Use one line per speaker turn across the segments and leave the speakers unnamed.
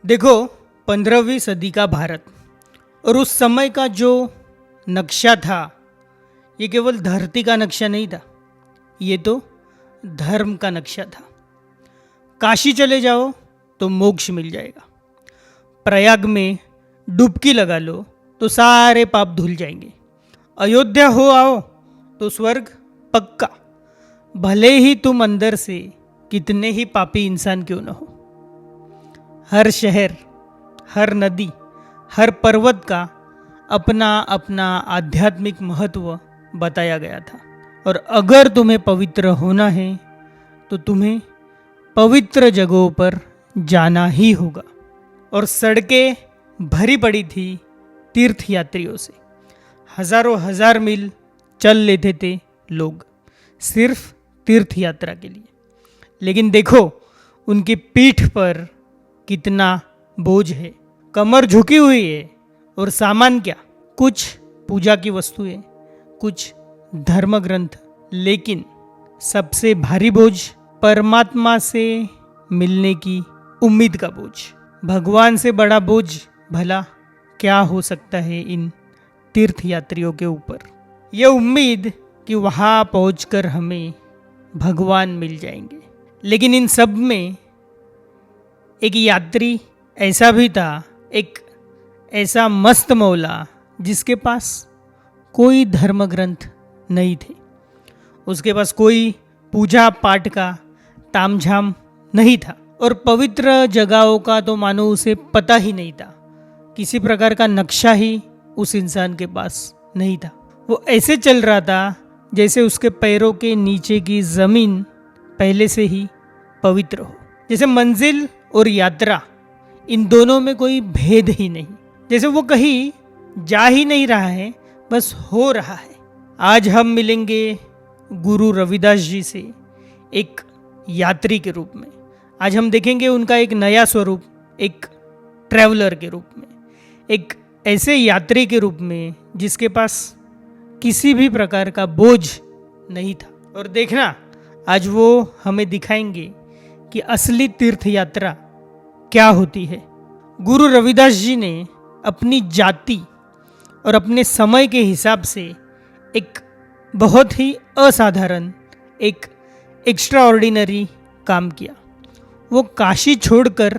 देखो, 15वीं सदी का भारत और उस समय का जो नक्शा था, ये केवल धरती का नक्शा नहीं था, ये तो धर्म का नक्शा था। काशी चले जाओ तो मोक्ष मिल जाएगा, प्रयाग में डुबकी लगा लो तो सारे पाप धुल जाएंगे, अयोध्या हो आओ तो स्वर्ग पक्का, भले ही तुम अंदर से कितने ही पापी इंसान क्यों न हो। हर शहर, हर नदी, हर पर्वत का अपना अपना आध्यात्मिक महत्व बताया गया था। और अगर तुम्हें पवित्र होना है तो तुम्हें पवित्र जगहों पर जाना ही होगा। और सड़कें भरी पड़ी थी तीर्थ यात्रियों से, हजारों हजार मील चल लेते थे लोग सिर्फ तीर्थ यात्रा के लिए। लेकिन देखो, उनकी पीठ पर कितना बोझ है, कमर झुकी हुई है, और सामान क्या, कुछ पूजा की वस्तुएं, कुछ धर्म ग्रंथ, लेकिन सबसे भारी बोझ परमात्मा से मिलने की उम्मीद का बोझ। भगवान से बड़ा बोझ भला क्या हो सकता है इन तीर्थ यात्रियों के ऊपर। यह उम्मीद कि वहाँ पहुंचकर हमें भगवान मिल जाएंगे। लेकिन इन सब में एक यात्री ऐसा भी था, एक ऐसा मस्त मौला जिसके पास कोई धर्म ग्रंथ नहीं थे, उसके पास कोई पूजा पाठ का तामझाम नहीं था, और पवित्र जगहों का तो मानो उसे पता ही नहीं था। किसी प्रकार का नक्शा ही उस इंसान के पास नहीं था। वो ऐसे चल रहा था जैसे उसके पैरों के नीचे की जमीन पहले से ही पवित्र हो, जैसे मंजिल और यात्रा इन दोनों में कोई भेद ही नहीं, जैसे वो कहीं जा ही नहीं रहा है, बस हो रहा है। आज हम मिलेंगे गुरु रविदास जी से एक यात्री के रूप में। आज हम देखेंगे उनका एक नया स्वरूप, एक ट्रैवलर के रूप में, एक ऐसे यात्री के रूप में जिसके पास किसी भी प्रकार का बोझ नहीं था। और देखना, आज वो हमें दिखाएंगे कि असली तीर्थ यात्रा क्या होती है। गुरु रविदास जी ने अपनी जाति और अपने समय के हिसाब से एक बहुत ही असाधारण, एक एक्स्ट्राऑर्डिनरी काम किया। वो काशी छोड़कर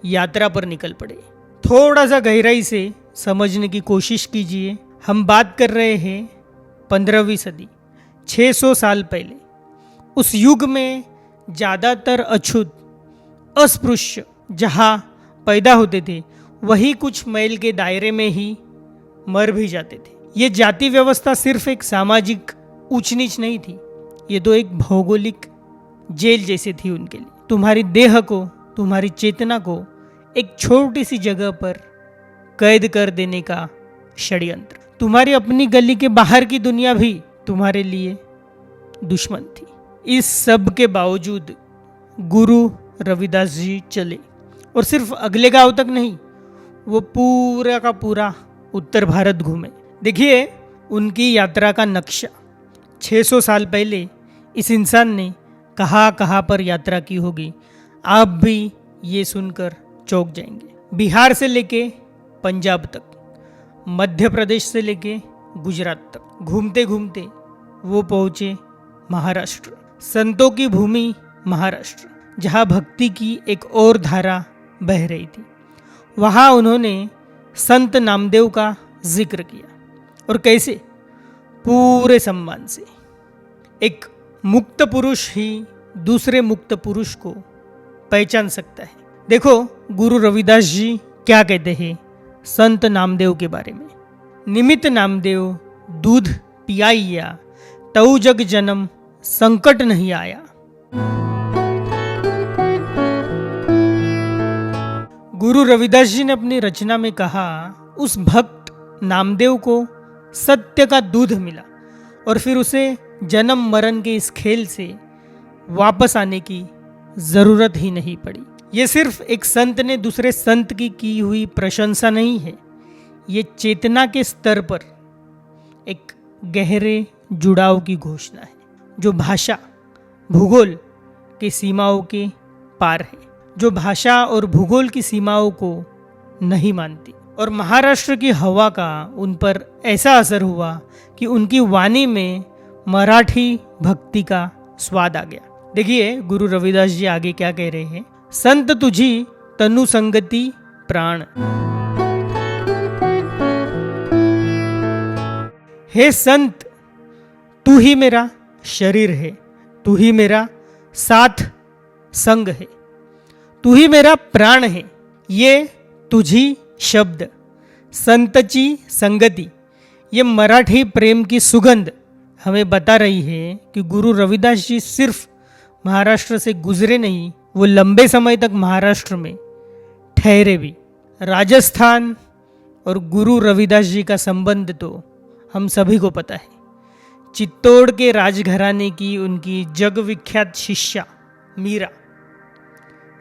यात्रा पर निकल पड़े। थोड़ा सा गहराई से समझने की कोशिश कीजिए। हम बात कर रहे हैं 15वीं सदी, 600 साल पहले। उस युग में ज़्यादातर अछूत, अस्पृश्य जहाँ पैदा होते थे वही कुछ मैल के दायरे में ही मर भी जाते थे। ये जाति व्यवस्था सिर्फ एक सामाजिक ऊंच नीच नहीं थी, ये तो एक भौगोलिक जेल जैसी थी उनके लिए। तुम्हारी देह को, तुम्हारी चेतना को एक छोटी सी जगह पर कैद कर देने का षड्यंत्र। तुम्हारी अपनी गली के बाहर की दुनिया भी तुम्हारे लिए दुश्मन थी। इस सब के बावजूद गुरु रविदास जी चले, और सिर्फ अगले गांव तक नहीं, वो पूरा का पूरा उत्तर भारत घूमे। देखिए उनकी यात्रा का नक्शा। 600 साल पहले इस इंसान ने कहाँ कहाँ पर यात्रा की होगी, आप भी ये सुनकर चौंक जाएंगे। बिहार से लेके पंजाब तक, मध्य प्रदेश से लेके गुजरात तक, घूमते घूमते वो पहुँचे महाराष्ट्र, संतों की भूमि महाराष्ट्र, जहाँ भक्ति की एक और धारा बह रही थी। वहाँ उन्होंने संत नामदेव का जिक्र किया, और कैसे, पूरे सम्मान से। एक मुक्त पुरुष ही दूसरे मुक्त पुरुष को पहचान सकता है। देखो गुरु रविदास जी क्या कहते हैं संत नामदेव के बारे में। निमित्त नामदेव दूध पियाइया, तऊ जग जन्म संकट नहीं आया। गुरु रविदास जी ने अपनी रचना में कहा, उस भक्त नामदेव को सत्य का दूध मिला, और फिर उसे जन्म मरण के इस खेल से वापस आने की जरूरत ही नहीं पड़ी। ये सिर्फ एक संत ने दूसरे संत की हुई प्रशंसा नहीं है, ये चेतना के स्तर पर एक गहरे जुड़ाव की घोषणा है, जो भाषा, भूगोल की सीमाओं के पार है, जो भाषा और भूगोल की सीमाओं को नहीं मानती। और महाराष्ट्र की हवा का उन पर ऐसा असर हुआ कि उनकी वाणी में मराठी भक्ति का स्वाद आ गया। देखिए गुरु रविदास जी आगे क्या कह रहे हैं। संत तुझी तनु संगति प्राण, हे संत तू ही मेरा शरीर है, तू ही मेरा साथ संग है, तू ही मेरा प्राण है। ये तुझी शब्द, संतची संगति, ये मराठी प्रेम की सुगंध हमें बता रही है कि गुरु रविदास जी सिर्फ महाराष्ट्र से गुजरे नहीं, वो लंबे समय तक महाराष्ट्र में ठहरे भी। राजस्थान और गुरु रविदास जी का संबंध तो हम सभी को पता है। चित्तौड़ के राजघराने की उनकी जग विख्यात शिष्या मीरा,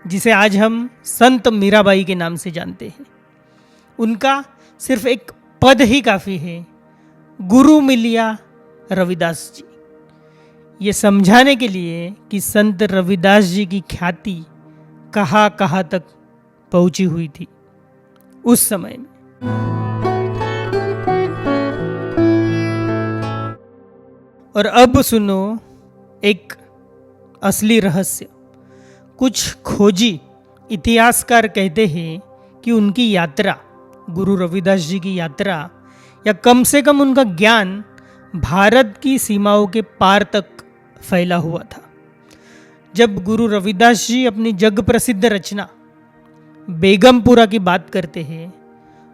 जिसे आज हम संत मीराबाई के नाम से जानते हैं, उनका सिर्फ एक पद ही काफ़ी है, गुरु मिलिया रविदास जी। ये समझाने के लिए कि संत रविदास जी की ख्याति कहाँ कहाँ तक पहुंची हुई थी उस समय में। और अब सुनो एक असली रहस्य। कुछ खोजी इतिहासकार कहते हैं कि उनकी यात्रा, गुरु रविदास जी की यात्रा, या कम से कम उनका ज्ञान भारत की सीमाओं के पार तक फैला हुआ था। जब गुरु रविदास जी अपनी जग प्रसिद्ध रचना बेगमपुरा की बात करते हैं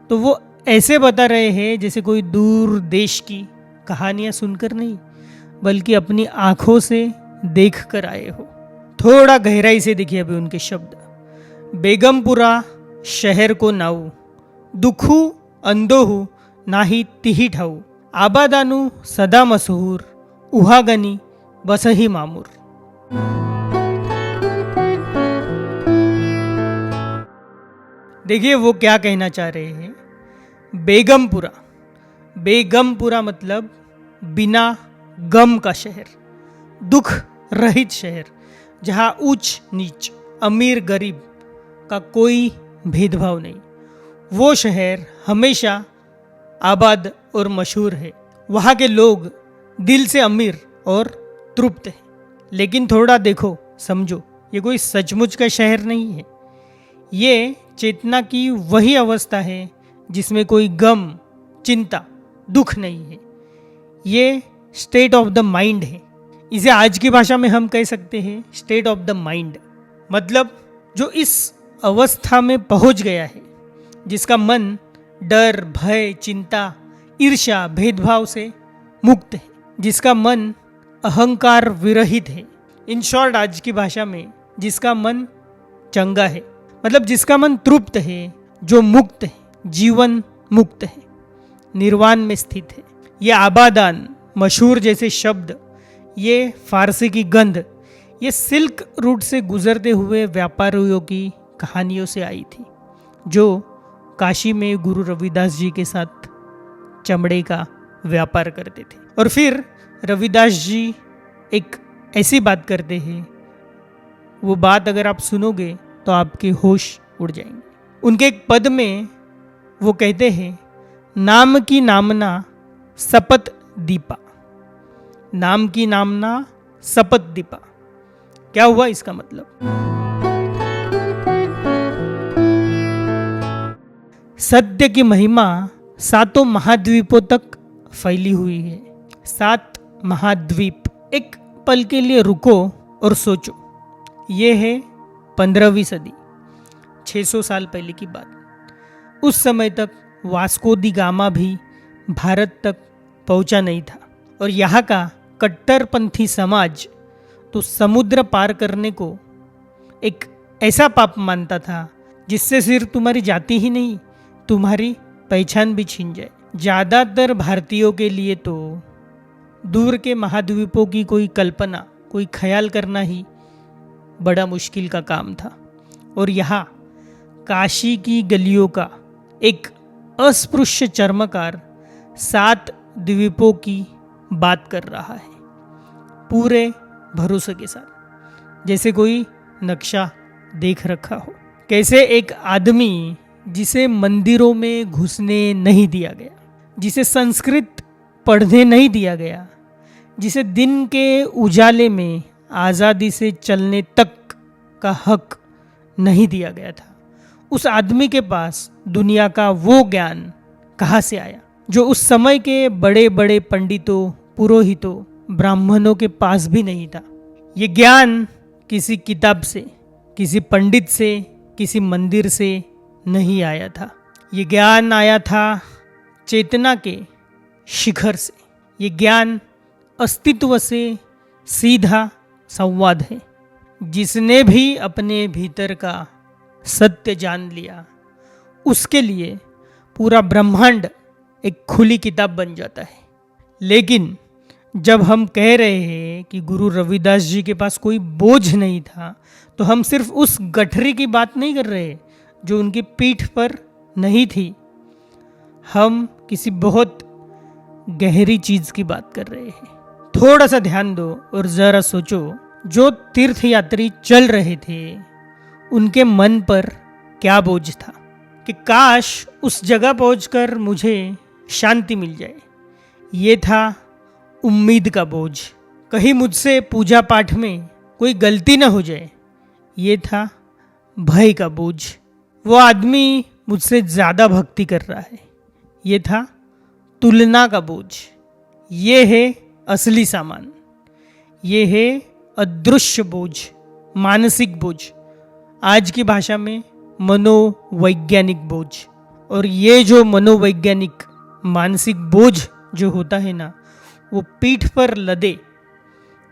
तो वो ऐसे बता रहे हैं जैसे कोई दूर देश की कहानियां सुनकर नहीं, बल्कि अपनी आंखों से देख कर आए हो। थोड़ा गहराई से देखिए अभी उनके शब्द। बेगमपुरा शहर को नाऊ, दुखू अंदोहू नाही तिही ठाऊ, आबादानू सदा मशहूर, उहागनी बसही मामूर। देखिए वो क्या कहना चाह रहे हैं। बेगमपुरा, बेगमपुरा मतलब बिना गम का शहर, दुख रहित शहर, जहाँ ऊंच नीच, अमीर गरीब का कोई भेदभाव नहीं। वो शहर हमेशा आबाद और मशहूर है। वहाँ के लोग दिल से अमीर और तृप्त है। लेकिन थोड़ा देखो समझो, ये कोई सचमुच का शहर नहीं है। ये चेतना की वही अवस्था है जिसमें कोई गम, चिंता, दुख नहीं है। ये स्टेट ऑफ द माइंड है। इसे आज की भाषा में हम कह सकते हैं स्टेट ऑफ द माइंड। मतलब जो इस अवस्था में पहुंच गया है, जिसका मन डर, भय, चिंता, ईर्ष्या, भेदभाव से मुक्त है, जिसका मन अहंकार विरहित है। इन शॉर्ट आज की भाषा में जिसका मन चंगा है, मतलब जिसका मन तृप्त है, जो मुक्त है, जीवन मुक्त है, निर्वाण में स्थित है। ये आबादान, मशहूर जैसे शब्द, ये फारसी की गंध, ये सिल्क रूट से गुजरते हुए व्यापारियों की कहानियों से आई थी, जो काशी में गुरु रविदास जी के साथ चमड़े का व्यापार करते थे। और फिर रविदास जी एक ऐसी बात करते हैं, वो बात अगर आप सुनोगे तो आपके होश उड़ जाएंगे। उनके एक पद में वो कहते हैं, नाम की नामना सपत दीपा, नाम की नामना सपत दीपा। क्या हुआ इसका मतलब? सत्य की महिमा सातों महाद्वीपों तक फैली हुई है। 7 महाद्वीप। एक पल के लिए रुको और सोचो, ये है 15वीं सदी, 600 साल पहले की बात। उस समय तक वास्को दी गामा भी भारत तक पहुंचा नहीं था, और यहाँ का कट्टरपंथी समाज तो समुद्र पार करने को एक ऐसा पाप मानता था जिससे सिर्फ तुम्हारी जाति ही नहीं, तुम्हारी पहचान भी छीन जाए। ज़्यादातर भारतीयों के लिए तो दूर के महाद्वीपों की कोई कल्पना, कोई ख्याल करना ही बड़ा मुश्किल का काम था। और यहाँ काशी की गलियों का एक अस्पृश्य चर्मकार 7 द्वीपों की बात कर रहा है, पूरे भरोसे के साथ, जैसे कोई नक्शा देख रखा हो। कैसे एक आदमी जिसे मंदिरों में घुसने नहीं दिया गया, जिसे संस्कृत पढ़ने नहीं दिया गया, जिसे दिन के उजाले में आज़ादी से चलने तक का हक नहीं दिया गया था, उस आदमी के पास दुनिया का वो ज्ञान कहाँ से आया जो उस समय के बड़े बड़े पंडितों, पुरोहितों, ब्राह्मणों के पास भी नहीं था। ये ज्ञान किसी किताब से, किसी पंडित से, किसी मंदिर से नहीं आया था। ये ज्ञान आया था चेतना के शिखर से। ये ज्ञान अस्तित्व से सीधा संवाद है। जिसने भी अपने भीतर का सत्य जान लिया, उसके लिए पूरा ब्रह्मांड एक खुली किताब बन जाता है। लेकिन जब हम कह रहे हैं कि गुरु रविदास जी के पास कोई बोझ नहीं था, तो हम सिर्फ उस गठरी की बात नहीं कर रहे जो उनकी पीठ पर नहीं थी। हम किसी बहुत गहरी चीज की बात कर रहे हैं। थोड़ा सा ध्यान दो और जरा सोचो, जो तीर्थयात्री चल रहे थे उनके मन पर क्या बोझ था कि काश उस जगह पहुंचकर मुझे शांति मिल जाए। ये था उम्मीद का बोझ। कहीं मुझसे पूजा पाठ में कोई गलती न हो जाए। ये था भय का बोझ। वो आदमी मुझसे ज़्यादा भक्ति कर रहा है। ये था तुलना का बोझ। ये है असली सामान। ये है अदृश्य बोझ, मानसिक बोझ, आज की भाषा में मनोवैज्ञानिक बोझ। और ये जो मनोवैज्ञानिक मानसिक बोझ जो होता है ना, वो पीठ पर लदे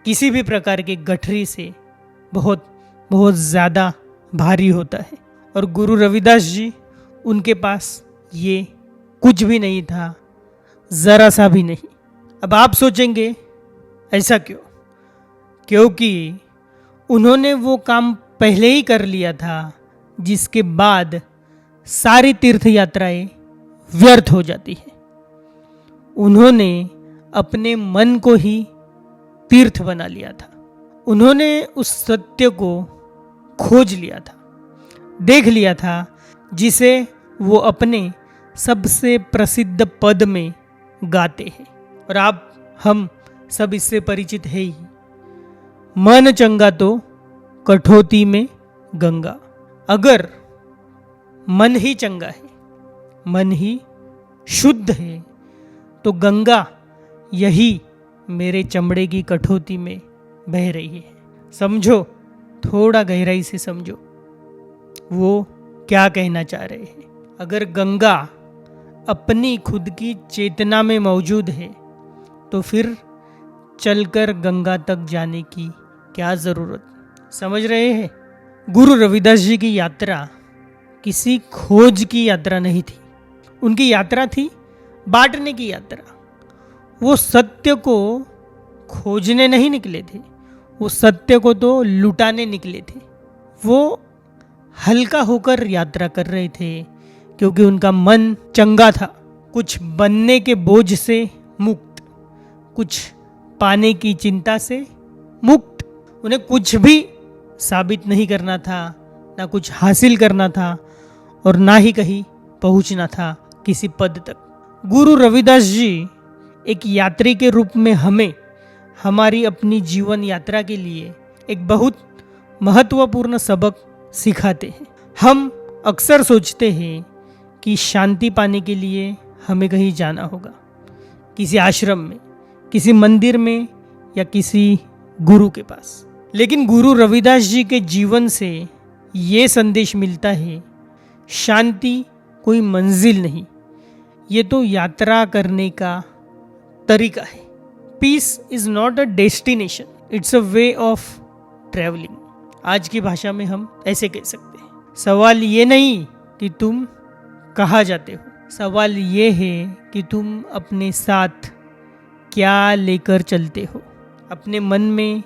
किसी भी प्रकार के गठरी से बहुत बहुत ज़्यादा भारी होता है। और गुरु रविदास जी, उनके पास ये कुछ भी नहीं था, ज़रा सा भी नहीं। अब आप सोचेंगे ऐसा क्यों? क्योंकि उन्होंने वो काम पहले ही कर लिया था जिसके बाद सारी तीर्थ यात्राएं व्यर्थ हो जाती है। उन्होंने अपने मन को ही तीर्थ बना लिया था। उन्होंने उस सत्य को खोज लिया था, देख लिया था, जिसे वो अपने सबसे प्रसिद्ध पद में गाते हैं। और हम सब इससे परिचित है ही। मन चंगा तो कठौती में गंगा। अगर मन ही चंगा है, मन ही शुद्ध है, तो गंगा यही मेरे चमड़े की कठौती में बह रही है। समझो, थोड़ा गहराई से समझो वो क्या कहना चाह रहे हैं। अगर गंगा अपनी खुद की चेतना में मौजूद है, तो फिर चलकर गंगा तक जाने की क्या ज़रूरत? समझ रहे हैं? गुरु रविदास जी की यात्रा किसी खोज की यात्रा नहीं थी। उनकी यात्रा थी बांटने की यात्रा। वो सत्य को खोजने नहीं निकले थे, वो सत्य को तो लुटाने निकले थे। वो हल्का होकर यात्रा कर रहे थे क्योंकि उनका मन चंगा था, कुछ बनने के बोझ से मुक्त, कुछ पाने की चिंता से मुक्त। उन्हें कुछ भी साबित नहीं करना था, ना कुछ हासिल करना था, और ना ही कहीं पहुंचना था किसी पद तक। गुरु रविदास जी एक यात्री के रूप में हमें हमारी अपनी जीवन यात्रा के लिए एक बहुत महत्वपूर्ण सबक सिखाते हैं। हम अक्सर सोचते हैं कि शांति पाने के लिए हमें कहीं जाना होगा, किसी आश्रम में, किसी मंदिर में, या किसी गुरु के पास। लेकिन गुरु रविदास जी के जीवन से ये संदेश मिलता है, शांति कोई मंजिल नहीं, ये तो यात्रा करने का तरीका है। Peace is not a destination, it's a way of travelling. आज की भाषा में हम ऐसे कह सकते हैं। सवाल ये नहीं कि तुम कहाँ जाते हो, सवाल ये है कि तुम अपने साथ क्या लेकर चलते हो, अपने मन में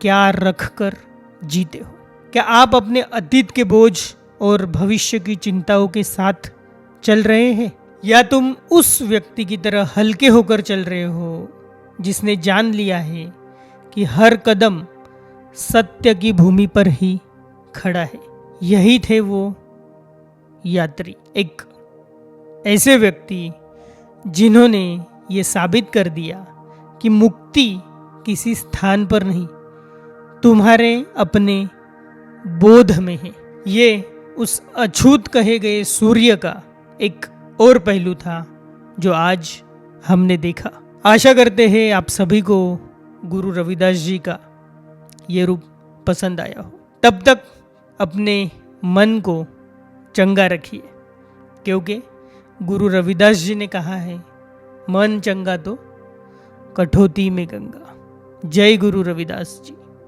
क्या रखकर जीते हो। क्या आप अपने अतीत के बोझ और भविष्य की चिंताओं के साथ चल रहे हैं, या तुम उस व्यक्ति की तरह हल्के होकर चल रहे हो जिसने जान लिया है कि हर कदम सत्य की भूमि पर ही खड़ा है। यही थे वो यात्री, एक ऐसे व्यक्ति जिन्होंने ये साबित कर दिया कि मुक्ति किसी स्थान पर नहीं, तुम्हारे अपने बोध में है। ये उस अछूत कहे गए सूर्य का एक और पहलू था जो आज हमने देखा। आशा करते हैं आप सभी को गुरु रविदास जी का ये रूप पसंद आया हो। तब तक अपने मन को चंगा रखिए, क्योंकि गुरु रविदास जी ने कहा है, मन चंगा तो कठौती में गंगा। जय गुरु रविदास जी।